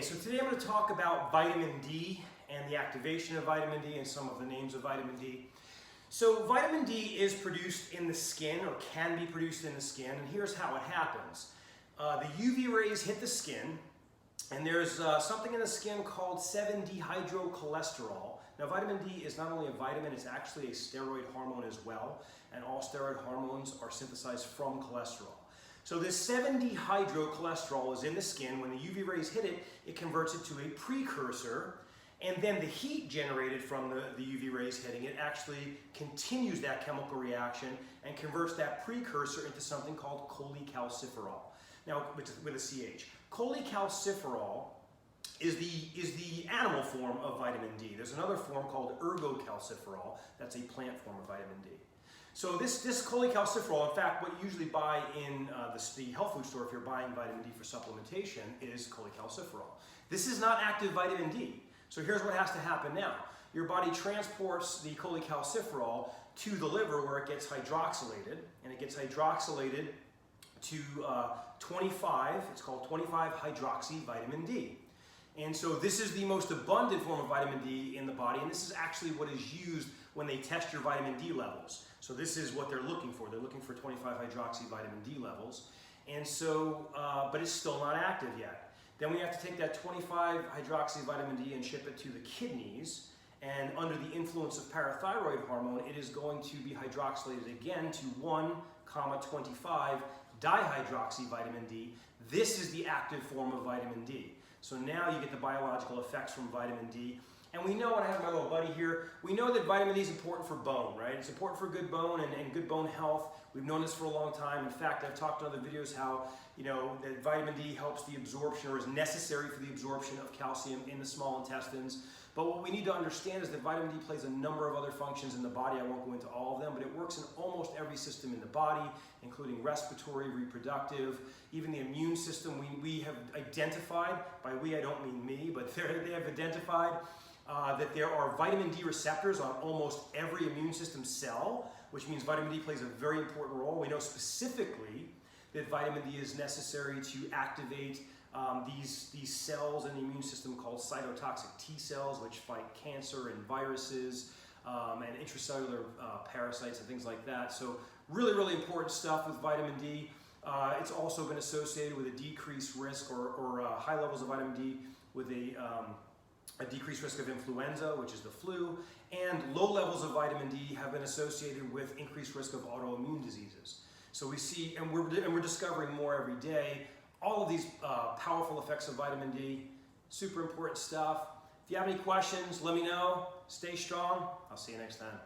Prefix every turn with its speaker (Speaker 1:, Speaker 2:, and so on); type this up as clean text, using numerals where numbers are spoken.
Speaker 1: So today I'm going to talk about vitamin D and the activation of vitamin D and some of the names of vitamin D. So vitamin D is produced in the skin, or can be produced in the skin, and here's how it happens. The UV rays hit the skin, and there's something in the skin called 7-dehydrocholesterol. Now vitamin D is not only a vitamin, it's actually a steroid hormone as well, and all steroid hormones are synthesized from cholesterol. So this 7-dehydrocholesterol is in the skin. When the UV rays hit it, it converts it to a precursor, and then the heat generated from the UV rays hitting it actually continues that chemical reaction and converts that precursor into something called cholecalciferol. Now, with a CH. Cholecalciferol is the animal form of vitamin D. There's another form called ergocalciferol. That's a plant form of vitamin D. So this cholecalciferol, in fact, what you usually buy in the health food store if you're buying vitamin D for supplementation is cholecalciferol. This is not active vitamin D. So here's what has to happen now. Your body transports the cholecalciferol to the liver where it gets hydroxylated, and it gets hydroxylated to 25, it's called 25-hydroxy vitamin D. And so this is the most abundant form of vitamin D in the body, and this is actually what is used when they test your vitamin D levels. So this is what they're looking for. They're looking for 25-hydroxy vitamin D levels. And so, but it's still not active yet. Then we have to take that 25-hydroxy vitamin D and ship it to the kidneys. And under the influence of parathyroid hormone, it is going to be hydroxylated again to 1,25-dihydroxy vitamin D. This is the active form of vitamin D. So now you get the biological effects from vitamin D. And we know, and I have my little buddy here, we know that vitamin D is important for bone, right? It's important for good bone and good bone health. We've known this for a long time. In fact, I've talked in other videos how, that vitamin D helps the absorption, or is necessary for the absorption of calcium in the small intestines. But what we need to understand is that vitamin D plays a number of other functions in the body. I won't go into all of them, but it works in almost every system in the body, including respiratory, reproductive, even the immune system. We have identified, by we I don't mean me, but they have identified that there are vitamin D receptors on almost every immune system cell, which means vitamin D plays a very important role. We know specifically that vitamin D is necessary to activate these cells in the immune system called cytotoxic T cells, which fight cancer and viruses and intracellular parasites and things like that. So really, really important stuff with vitamin D. It's also been associated with a decreased risk or high levels of vitamin D with a decreased risk of influenza, which is the flu, and low levels of vitamin D have been associated with increased risk of autoimmune diseases. So we see, and we're discovering more every day, all of these powerful effects of vitamin D. Super important stuff. If you have any questions, let me know. Stay strong. I'll see you next time.